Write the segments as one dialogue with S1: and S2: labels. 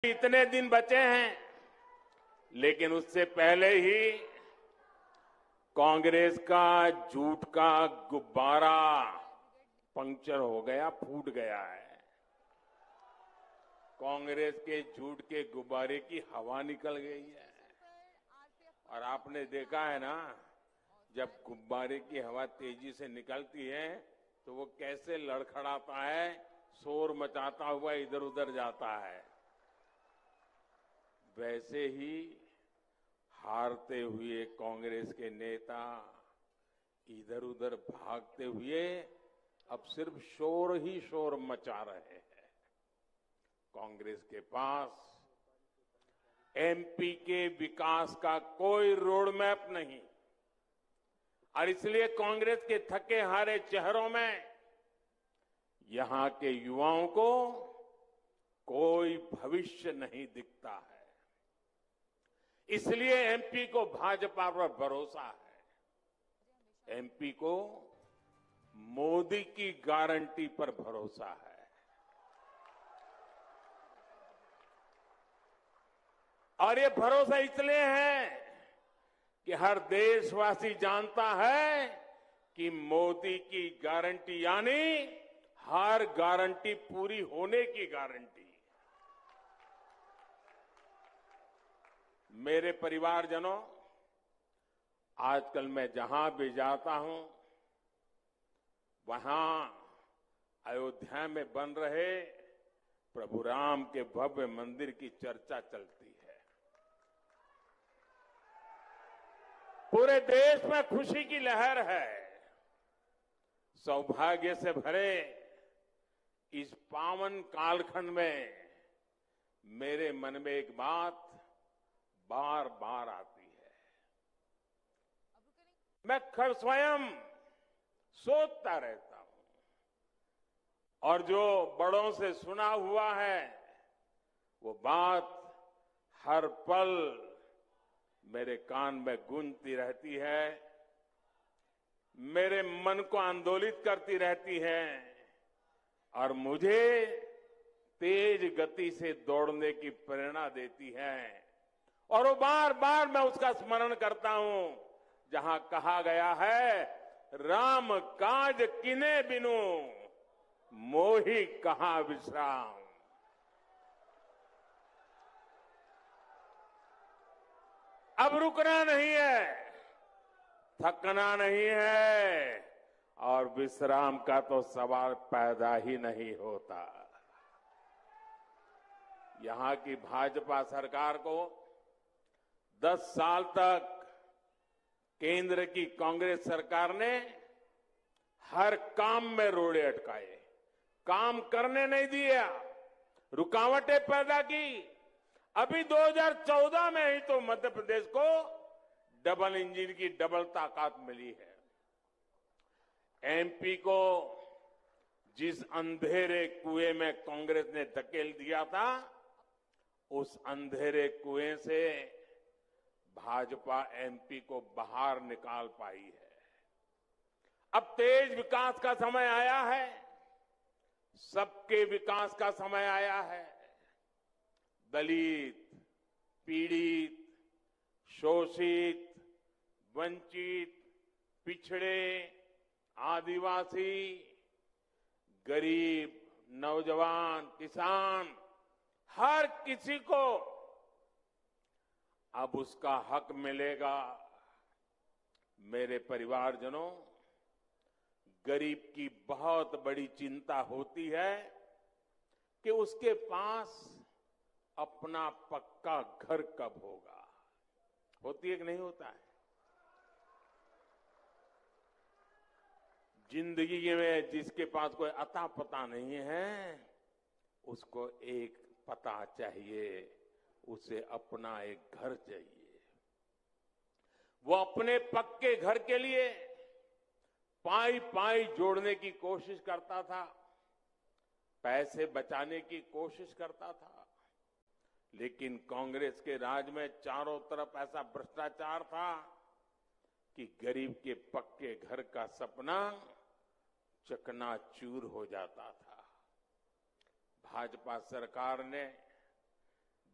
S1: इतने दिन बचे हैं, लेकिन उससे पहले ही कांग्रेस का झूठ का गुब्बारा पंक्चर हो गया, फूट गया है। कांग्रेस के झूठ के गुब्बारे की हवा निकल गई है। और आपने देखा है ना, जब गुब्बारे की हवा तेजी से निकलती है तो वो कैसे लड़खड़ाता है, शोर मचाता हुआ इधर उधर जाता है। वैसे ही हारते हुए कांग्रेस के नेता इधर उधर भागते हुए अब सिर्फ शोर ही शोर मचा रहे हैं। कांग्रेस के पास एमपी के विकास का कोई रोड मैप नहीं, और इसलिए कांग्रेस के थके हारे चेहरों में यहां के युवाओं को कोई भविष्य नहीं दिखता है। इसलिए एमपी को भाजपा पर भरोसा है, एमपी को मोदी की गारंटी पर भरोसा है। और ये भरोसा इसलिए है कि हर देशवासी जानता है कि मोदी की गारंटी यानी हर गारंटी पूरी होने की गारंटी। मेरे परिवारजनों, आजकल मैं जहां भी जाता हूं वहां अयोध्या में बन रहे प्रभु राम के भव्य मंदिर की चर्चा चलती है। पूरे देश में खुशी की लहर है। सौभाग्य से भरे इस पावन कालखंड में मेरे मन में एक बात बार बार आती है। मैं स्वयं सोचता रहता हूं, और जो बड़ों से सुना हुआ है वो बात हर पल मेरे कान में गूंजती रहती है, मेरे मन को आंदोलित करती रहती है और मुझे तेज गति से दौड़ने की प्रेरणा देती है। और वो बार बार मैं उसका स्मरण करता हूं जहां कहा गया है, राम काज किने बिनु मोहि कहां विश्राम। अब रुकना नहीं है, थकना नहीं है, और विश्राम का तो सवाल पैदा ही नहीं होता। यहां की भाजपा सरकार को 10 साल तक केंद्र की कांग्रेस सरकार ने हर काम में रोड़े अटकाए, काम करने नहीं दिया, रुकावटें पैदा की। अभी 2014 में ही तो मध्य प्रदेश को डबल इंजन की डबल ताकत मिली है। एमपी को जिस अंधेरे कुएं में कांग्रेस ने धकेल दिया था, उस अंधेरे कुएं से भाजपा एमपी को बाहर निकाल पाई है। अब तेज विकास का समय आया है, सबके विकास का समय आया है। दलित, पीड़ित, शोषित, वंचित, पिछड़े, आदिवासी, गरीब, नौजवान, किसान, हर किसी को अब उसका हक मिलेगा। मेरे परिवारजनों, गरीब की बहुत बड़ी चिंता होती है कि उसके पास अपना पक्का घर कब होगा। होती है कि नहीं होता है? जिंदगी में जिसके पास कोई अता पता नहीं है, उसको एक पता चाहिए, उसे अपना एक घर चाहिए। वो अपने पक्के घर के लिए पाई पाई जोड़ने की कोशिश करता था, पैसे बचाने की कोशिश करता था, लेकिन कांग्रेस के राज में चारों तरफ ऐसा भ्रष्टाचार था कि गरीब के पक्के घर का सपना चकनाचूर हो जाता था। भाजपा सरकार ने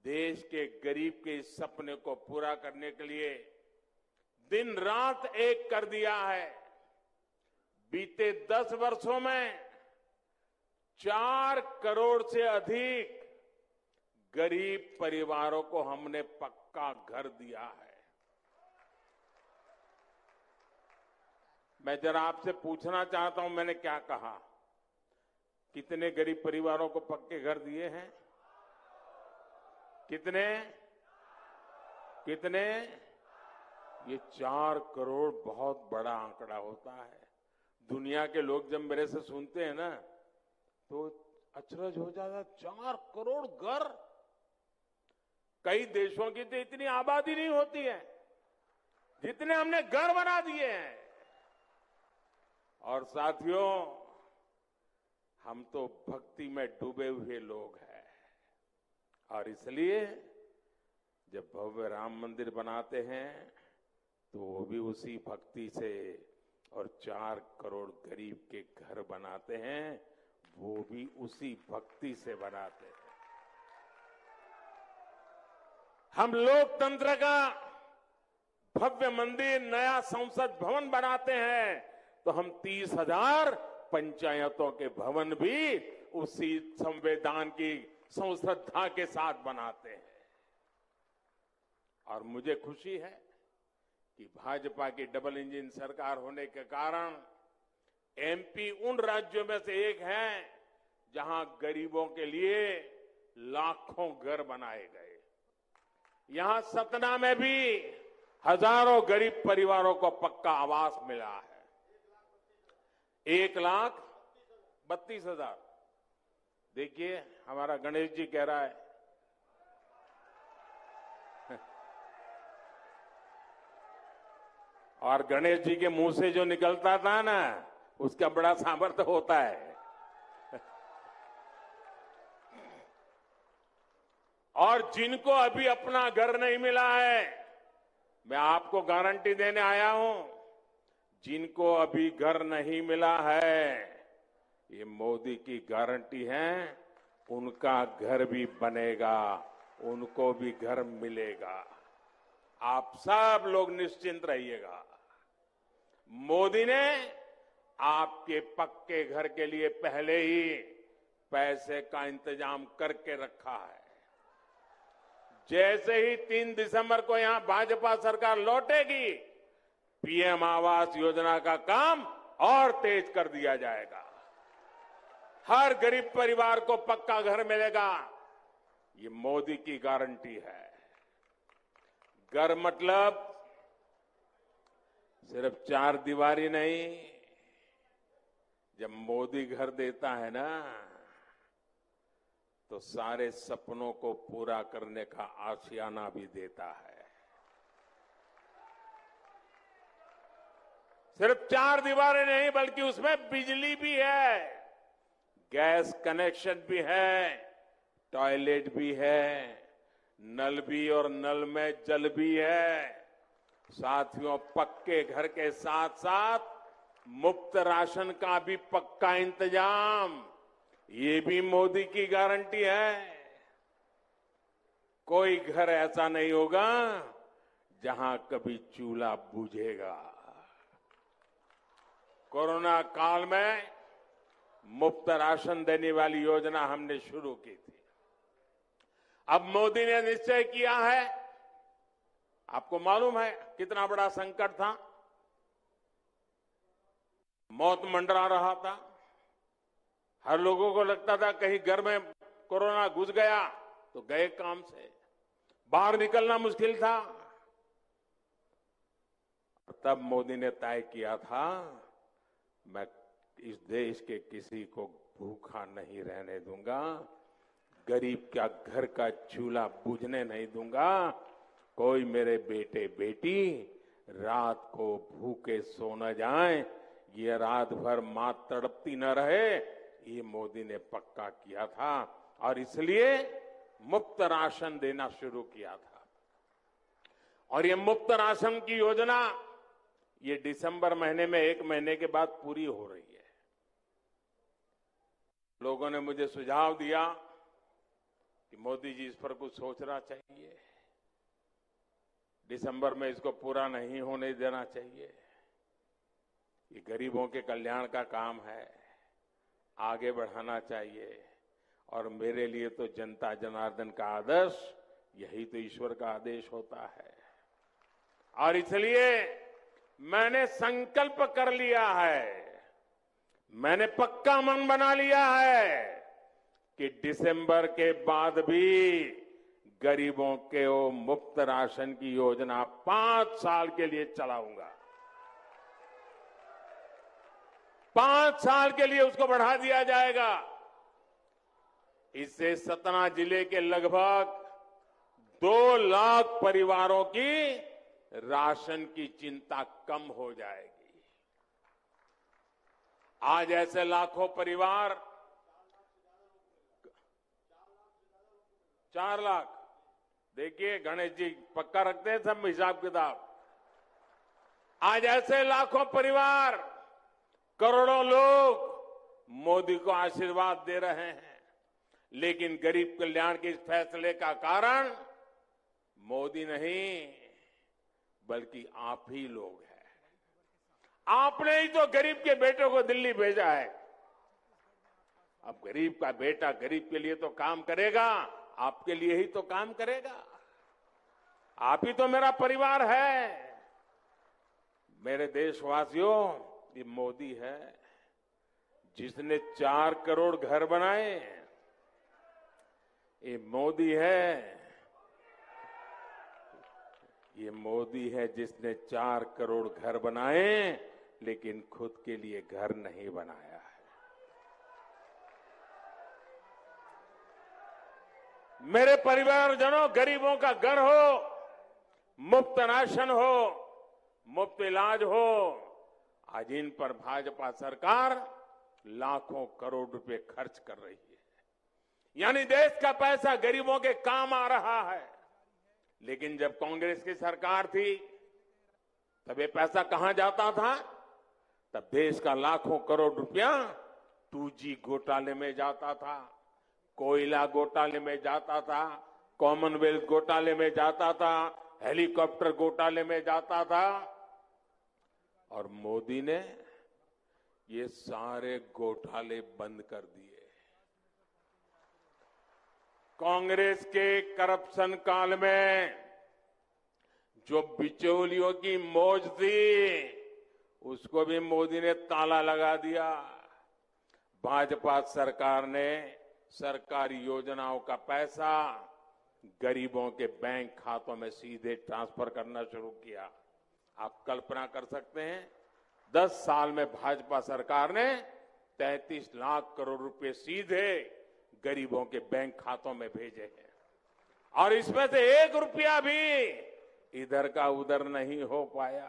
S1: देश के गरीब के इस सपने को पूरा करने के लिए दिन रात एक कर दिया है। बीते 10 वर्षों में 4 करोड़ से अधिक गरीब परिवारों को हमने पक्का घर दिया है। मैं जरा आपसे पूछना चाहता हूं, मैंने क्या कहा? कितने गरीब परिवारों को पक्के घर दिए हैं? कितने? ये 4 करोड़ बहुत बड़ा आंकड़ा होता है। दुनिया के लोग जब मेरे से सुनते हैं ना तो अचरज हो जाता है। 4 करोड़ घर। कई देशों की तो इतनी आबादी नहीं होती है जितने हमने घर बना दिए हैं। और साथियों, हम तो भक्ति में डूबे हुए लोग हैं और इसलिए जब भव्य राम मंदिर बनाते हैं तो वो भी उसी भक्ति से, और 4 करोड़ गरीब के घर बनाते हैं वो भी उसी भक्ति से बनाते हैं। हम लोकतंत्र का भव्य मंदिर, नया संसद भवन बनाते हैं तो हम 30,000 पंचायतों के भवन भी उसी संविधान की संश्रद्धा के साथ बनाते हैं। और मुझे खुशी है कि भाजपा की डबल इंजन सरकार होने के कारण एमपी उन राज्यों में से एक है जहां गरीबों के लिए लाखों घर बनाए गए। यहां सतना में भी हजारों गरीब परिवारों को पक्का आवास मिला है। 1,32,000। देखिए, हमारा गणेश जी कह रहा है और गणेश जी के मुंह से जो निकलता था ना उसका बड़ा सामर्थ्य होता है। और जिनको अभी अपना घर नहीं मिला है, मैं आपको गारंटी देने आया हूं, जिनको अभी घर नहीं मिला है, ये मोदी की गारंटी है, उनका घर भी बनेगा, उनको भी घर मिलेगा। आप सब लोग निश्चिंत रहिएगा। मोदी ने आपके पक्के घर के लिए पहले ही पैसे का इंतजाम करके रखा है। जैसे ही 3 दिसंबर को यहां भाजपा सरकार लौटेगी, पीएम आवास योजना का काम और तेज कर दिया जाएगा। हर गरीब परिवार को पक्का घर मिलेगा, ये मोदी की गारंटी है। घर मतलब सिर्फ 4 दीवारी नहीं। जब मोदी घर देता है ना तो सारे सपनों को पूरा करने का आशियाना भी देता है। सिर्फ 4 दीवारें नहीं बल्कि उसमें बिजली भी है, गैस कनेक्शन भी है, टॉयलेट भी है, नल भी और नल में जल भी है। साथियों, पक्के घर के साथ साथ मुफ्त राशन का भी पक्का इंतजाम, ये भी मोदी की गारंटी है। कोई घर ऐसा नहीं होगा जहां कभी चूल्हा बुझेगा। कोरोना काल में मुफ्त राशन देने वाली योजना हमने शुरू की थी। अब मोदी ने निश्चय किया है, आपको मालूम है कितना बड़ा संकट था, मौत मंडरा रहा था, हर लोगों को लगता था कहीं घर में कोरोना घुस गया तो गए काम से, बाहर निकलना मुश्किल था। तब मोदी ने तय किया था, मैं इस देश के किसी को भूखा नहीं रहने दूंगा, गरीब का घर का चूल्हा बुझने नहीं दूंगा, कोई मेरे बेटे बेटी रात को भूखे सो न जाएं, ये रात भर मां तड़पती न रहे, ये मोदी ने पक्का किया था। और इसलिए मुफ्त राशन देना शुरू किया था। और ये मुफ्त राशन की योजना ये दिसंबर महीने में 1 महीने के बाद पूरी हो रही है। लोगों ने मुझे सुझाव दिया कि कि मोदी जी इस पर कुछ सोचना चाहिए, दिसंबर में इसको पूरा नहीं होने देना चाहिए। ये गरीबों के कल्याण का काम है, आगे बढ़ाना चाहिए। और मेरे लिए तो जनता जनार्दन का आदर्श यही तो ईश्वर का आदेश होता है। और इसलिए मैंने संकल्प कर लिया है, मैंने पक्का मन बना लिया है कि दिसंबर के बाद भी गरीबों के वो मुफ्त राशन की योजना 5 साल के लिए चलाऊंगा। 5 साल के लिए उसको बढ़ा दिया जाएगा। इससे सतना जिले के लगभग 2 लाख परिवारों की राशन की चिंता कम हो जाएगी। आज ऐसे लाखों परिवार, 4 लाख, देखिए गणेश जी पक्का रखते हैं सब हिसाब किताब। आज ऐसे लाखों परिवार, करोड़ों लोग मोदी को आशीर्वाद दे रहे हैं। लेकिन गरीब कल्याण के इस फैसले का कारण मोदी नहीं, बल्कि आप ही लोग हैं। आपने ही तो गरीब के बेटे को दिल्ली भेजा है। अब गरीब का बेटा गरीब के लिए तो काम करेगा, आपके लिए ही तो काम करेगा। आप ही तो मेरा परिवार है। मेरे देशवासियों, ये मोदी है जिसने 4 करोड़ घर बनाए। ये मोदी है, ये मोदी है जिसने 4 करोड़ घर बनाए, लेकिन खुद के लिए घर नहीं बनाया है। मेरे परिवारजनों, गरीबों का घर हो, मुफ्त राशन हो, मुफ्त इलाज हो, आज इन पर भाजपा सरकार लाखों करोड़ रुपए खर्च कर रही है। यानी देश का पैसा गरीबों के काम आ रहा है। लेकिन जब कांग्रेस की सरकार थी, तब ये पैसा कहां जाता था? तब देश का लाखों करोड़ रुपया 2G घोटाले में जाता था, कोयला घोटाले में जाता था, कॉमनवेल्थ घोटाले में जाता था, हेलीकॉप्टर घोटाले में जाता था। और मोदी ने ये सारे घोटाले बंद कर दिए। कांग्रेस के करप्शन काल में जो बिचौलियों की मौज थी, उसको भी मोदी ने ताला लगा दिया। भाजपा सरकार ने सरकारी योजनाओं का पैसा गरीबों के बैंक खातों में सीधे ट्रांसफर करना शुरू किया। आप कल्पना कर सकते हैं, 10 साल में भाजपा सरकार ने 33 लाख करोड़ रुपए सीधे गरीबों के बैंक खातों में भेजे हैं। और इसमें से 1 रुपया भी इधर का उधर नहीं हो पाया।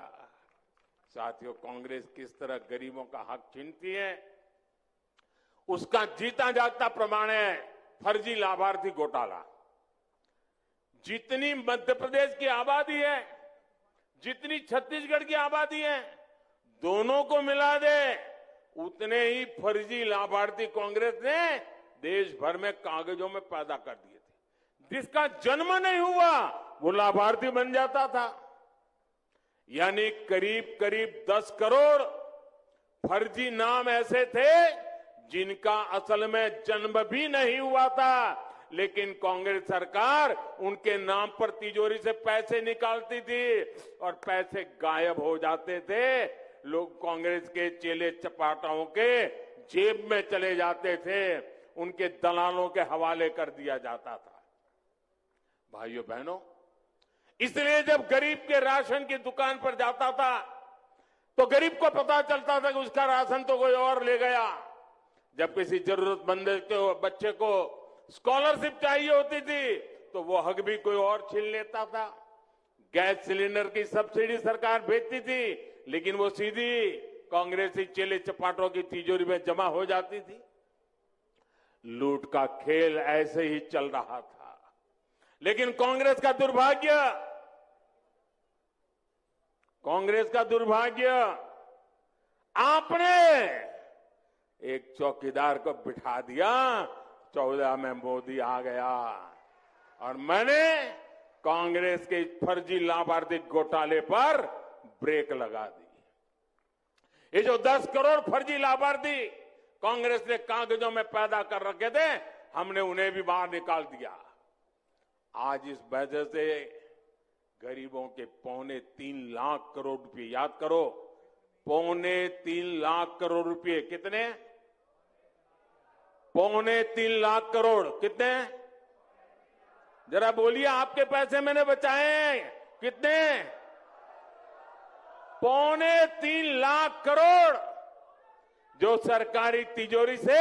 S1: साथियों, कांग्रेस किस तरह गरीबों का हक छीनती है, उसका जीता जागता प्रमाण है फर्जी लाभार्थी घोटाला। जितनी मध्य प्रदेश की आबादी है, जितनी छत्तीसगढ़ की आबादी है, दोनों को मिला दे उतने ही फर्जी लाभार्थी कांग्रेस ने देश भर में कागजों में पैदा कर दिए थे। जिसका जन्म नहीं हुआ वो लाभार्थी बन जाता था। यानी करीब करीब 10 करोड़ फर्जी नाम ऐसे थे जिनका असल में जन्म भी नहीं हुआ था, लेकिन कांग्रेस सरकार उनके नाम पर तिजोरी से पैसे निकालती थी और पैसे गायब हो जाते थे। लोग कांग्रेस के चेले चपाटाओं के जेब में चले जाते थे, उनके दलालों के हवाले कर दिया जाता था। भाइयों बहनों, इसलिए जब गरीब के राशन की दुकान पर जाता था तो गरीब को पता चलता था कि उसका राशन तो कोई और ले गया। जब किसी जरूरतमंद के बच्चे को स्कॉलरशिप चाहिए होती थी तो वो हक भी कोई और छीन लेता था। गैस सिलेंडर की सब्सिडी सरकार भेजती थी, लेकिन वो सीधी कांग्रेसी चेले चपाटों की तिजोरी में जमा हो जाती थी। लूट का खेल ऐसे ही चल रहा था। लेकिन कांग्रेस का दुर्भाग्य, आपने एक चौकीदार को बिठा दिया। 14 में मोदी आ गया, और मैंने कांग्रेस के फर्जी लाभार्थी घोटाले पर ब्रेक लगा दी। ये जो 10 करोड़ फर्जी लाभार्थी कांग्रेस ने कागजों में पैदा कर रखे थे, हमने उन्हें भी बाहर निकाल दिया। आज इस वजह से गरीबों के 3.25 लाख करोड़ रुपए, याद करो, 3.25 लाख करोड़ रुपए, कितने? 3.25 लाख करोड़, कितने? जरा बोलिए, आपके पैसे मैंने बचाए हैं, कितने? 3.25 लाख करोड़ जो सरकारी तिजोरी से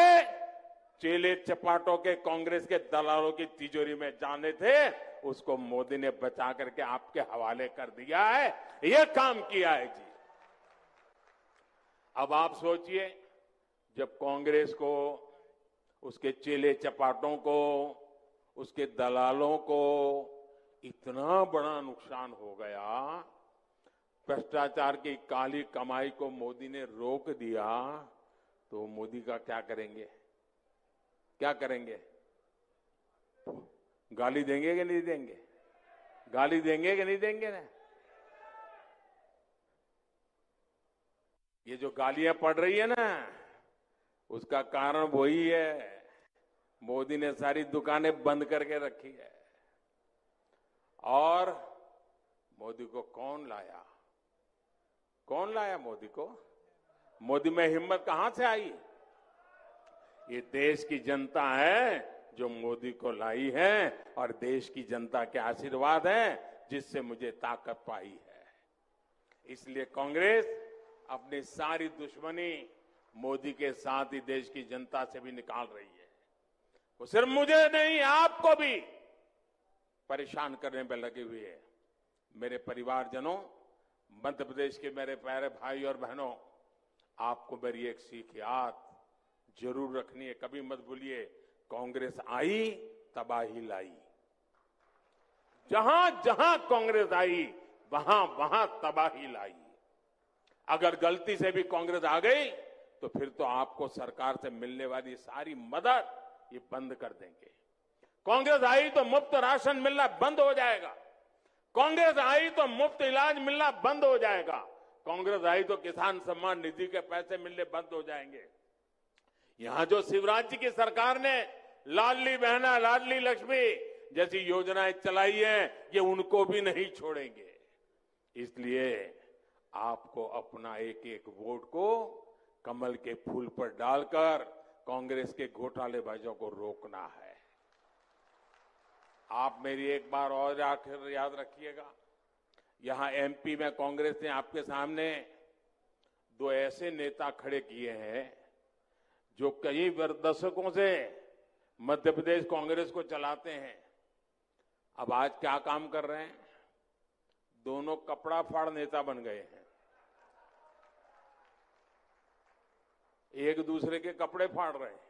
S1: चेले चपाटों के कांग्रेस के दलालों की तिजोरी में जाने थे, उसको मोदी ने बचा करके आपके हवाले कर दिया है। यह काम किया है जी। अब आप सोचिए, जब कांग्रेस को, उसके चेले चपाटों को, उसके दलालों को इतना बड़ा नुकसान हो गया, भ्रष्टाचार की काली कमाई को मोदी ने रोक दिया, तो मोदी का क्या करेंगे? क्या करेंगे? गाली देंगे कि नहीं देंगे? गाली देंगे कि नहीं देंगे ना? ये जो गालियां पड़ रही है ना, उसका कारण वही है, मोदी ने सारी दुकानें बंद करके रखी है। और मोदी को कौन लाया? कौन लाया मोदी को? मोदी में हिम्मत कहां से आई? ये देश की जनता है जो मोदी को लाई है, और देश की जनता के आशीर्वाद है जिससे मुझे ताकत पाई है। इसलिए कांग्रेस अपनी सारी दुश्मनी मोदी के साथ ही देश की जनता से भी निकाल रही है। वो सिर्फ मुझे नहीं, आपको भी परेशान करने में लगे हुए है। मेरे परिवारजनों, मध्य प्रदेश के मेरे प्यारे भाई और बहनों, आपको मेरी एक सीख याद जरूर रखनी है। कभी मत भूलिए, कांग्रेस आई तबाही लाई। जहां जहां कांग्रेस आई, वहां वहां तबाही लाई। अगर गलती से भी कांग्रेस आ गई तो फिर तो आपको सरकार से मिलने वाली सारी मदद ये बंद कर देंगे। कांग्रेस आई तो मुफ्त राशन मिलना बंद हो जाएगा। कांग्रेस आई तो मुफ्त इलाज मिलना बंद हो जाएगा। कांग्रेस आई तो किसान सम्मान निधि के पैसे मिलने बंद हो जाएंगे। यहां जो शिवराज जी की सरकार ने लाडली बहना, लाडली लक्ष्मी जैसी योजनाएं चलाई हैं, ये उनको भी नहीं छोड़ेंगे। इसलिए आपको अपना एक एक वोट को कमल के फूल पर डालकर कांग्रेस के घोटालेबाजों को रोकना है। आप मेरी एक बार और आखिर याद रखिएगा, यहां एमपी में कांग्रेस ने आपके सामने 2 ऐसे नेता खड़े किए हैं जो कई दशकों से मध्य प्रदेश कांग्रेस को चलाते हैं। अब आज क्या काम कर रहे हैं? दोनों कपड़ा फाड़ नेता बन गए हैं। एक दूसरे के कपड़े फाड़ रहे हैं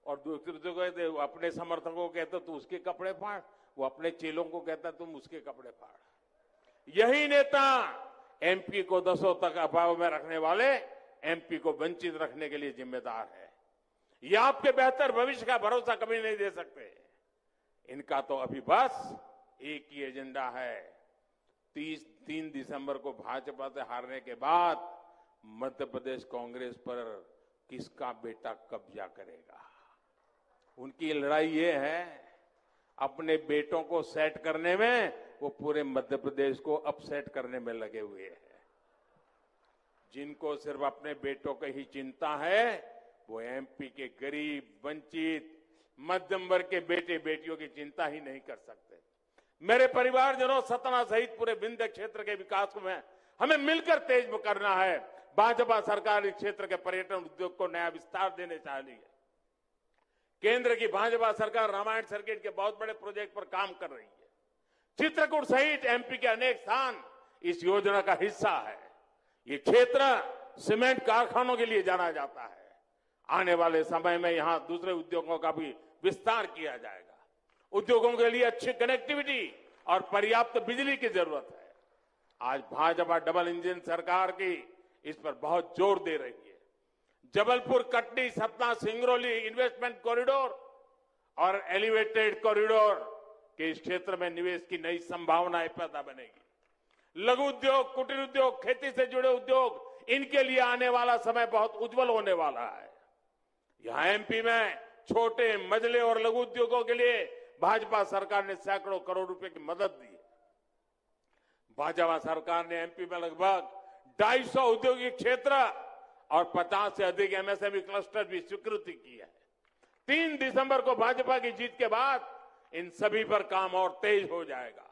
S1: और दूसरे को अपने समर्थकों को कहते तू उसके कपड़े फाड़, वो अपने चेलों को कहता तुम उसके कपड़े फाड़। यही नेता एमपी को 10 तक अभाव में रखने वाले एमपी को वंचित रखने के लिए जिम्मेदार है। ये आपके बेहतर भविष्य का भरोसा कभी नहीं दे सकते। इनका तो अभी बस एक ही एजेंडा है, 3 दिसंबर को भाजपा से हारने के बाद मध्य प्रदेश कांग्रेस पर किसका बेटा कब्जा करेगा। उनकी लड़ाई ये है, अपने बेटों को सेट करने में वो पूरे मध्य प्रदेश को अपसेट करने में लगे हुए हैं। जिनको सिर्फ अपने बेटों की ही चिंता है, वो एमपी के गरीब, वंचित, मध्यम वर्ग के बेटे बेटियों की चिंता ही नहीं कर सकते। मेरे परिवारजनों, सतना सहित पूरे विंध्य क्षेत्र के विकास को हमें मिलकर तेज करना है। भाजपा सरकार इस क्षेत्र के पर्यटन उद्योग को नया विस्तार देने चाह रही है। केंद्र की भाजपा सरकार रामायण सर्किट के बहुत बड़े प्रोजेक्ट पर काम कर रही है। चित्रकूट सहित एमपी के अनेक स्थान इस योजना का हिस्सा है। ये क्षेत्र सीमेंट कारखानों के लिए जाना जाता है। आने वाले समय में यहां दूसरे उद्योगों का भी विस्तार किया जाएगा। उद्योगों के लिए अच्छी कनेक्टिविटी और पर्याप्त बिजली की जरूरत है। आज भाजपा डबल इंजन सरकार की इस पर बहुत जोर दे रही है। जबलपुर, कटनी, सतना, सिंगरौली इन्वेस्टमेंट कॉरिडोर और एलिवेटेड कॉरिडोर कि इस क्षेत्र में निवेश की नई संभावनाएं पैदा बनेगी। लघु उद्योग, कुटीर उद्योग, खेती से जुड़े उद्योग, इनके लिए आने वाला समय बहुत उज्जवल होने वाला है। यहां एमपी में छोटे, मझले और लघु उद्योगों के लिए भाजपा सरकार ने सैकड़ों करोड़ रुपए की मदद दी है। भाजपा सरकार ने एमपी में लगभग 250 औद्योगिक क्षेत्र और 50 से अधिक एमएसएमई क्लस्टर भी स्वीकृति की है। 3 दिसंबर को भाजपा की जीत के बाद इन सभी पर काम और तेज हो जाएगा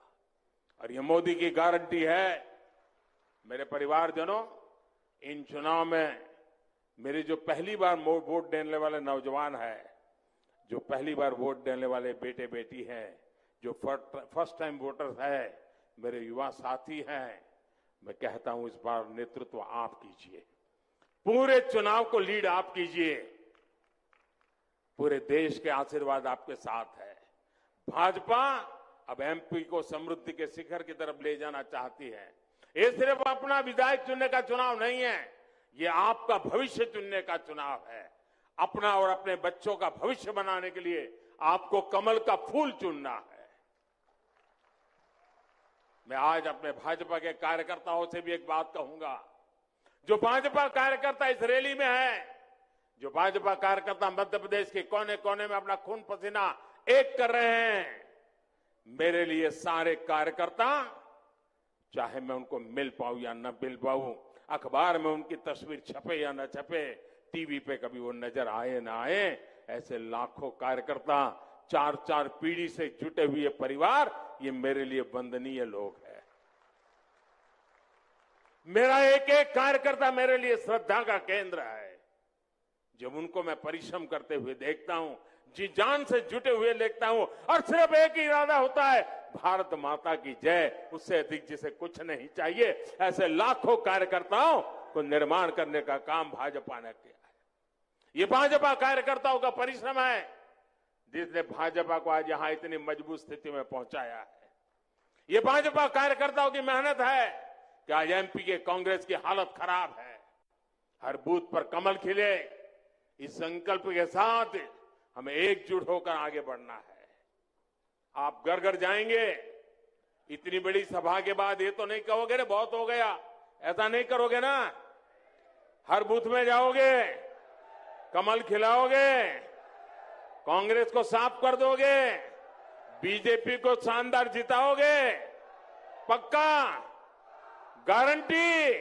S1: और ये मोदी की गारंटी है। मेरे परिवारजनों, इन चुनाव में मेरे जो पहली बार वोट देने वाले नौजवान हैं, जो पहली बार वोट देने वाले बेटे बेटी हैं, जो फर्स्ट टाइम वोटर्स हैं, मेरे युवा साथी हैं, मैं कहता हूं इस बार नेतृत्व आप कीजिए, पूरे चुनाव को लीड आप कीजिए। पूरे देश के आशीर्वाद आपके साथ है। भाजपा अब एमपी को समृद्धि के शिखर की तरफ ले जाना चाहती है। ये सिर्फ अपना विधायक चुनने का चुनाव नहीं है, ये आपका भविष्य चुनने का चुनाव है। अपना और अपने बच्चों का भविष्य बनाने के लिए आपको कमल का फूल चुनना है। मैं आज अपने भाजपा के कार्यकर्ताओं से भी एक बात कहूंगा। जो भाजपा कार्यकर्ता इस रैली में है, जो भाजपा कार्यकर्ता मध्य प्रदेश के कोने कोने में अपना खून पसीना एक कर रहे हैं, मेरे लिए सारे कार्यकर्ता, चाहे मैं उनको मिल पाऊं या न मिल पाऊं, अखबार में उनकी तस्वीर छपे या न छपे, टीवी पे कभी वो नजर आए ना आए, ऐसे लाखों कार्यकर्ता, 4-4 पीढ़ी से जुटे हुए परिवार, ये मेरे लिए वंदनीय लोग हैं। मेरा एक एक कार्यकर्ता मेरे लिए श्रद्धा का केंद्र है। जब उनको मैं परिश्रम करते हुए देखता हूं, जी जान से जुटे हुए देखता हूं, और सिर्फ एक ही इरादा होता है, भारत माता की जय, उससे अधिक जिसे कुछ नहीं चाहिए, ऐसे लाखों कार्यकर्ताओं को निर्माण करने का काम भाजपा ने किया है। ये भाजपा कार्यकर्ताओं का परिश्रम है जिसने भाजपा को आज यहां इतनी मजबूत स्थिति में पहुंचाया है। ये भाजपा कार्यकर्ताओं की मेहनत है कि आज एमपी के कांग्रेस की हालत खराब है। हर बूथ पर कमल खिले, इस संकल्प के साथ हमें एकजुट होकर आगे बढ़ना है। आप घर घर जाएंगे, इतनी बड़ी सभा के बाद ये तो नहीं कहोगे ना बहुत हो गया, ऐसा नहीं करोगे ना। हर बूथ में जाओगे, कमल खिलाओगे, कांग्रेस को साफ कर दोगे, बीजेपी को शानदार जिताओगे, पक्का, गारंटी।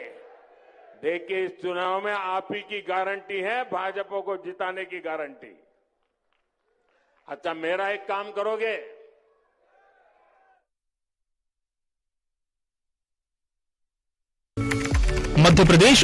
S1: देखिए, इस चुनाव में आप ही की गारंटी है, भाजपा को जिताने की गारंटी। अच्छा, मेरा एक काम करोगे,
S2: मध्य प्रदेश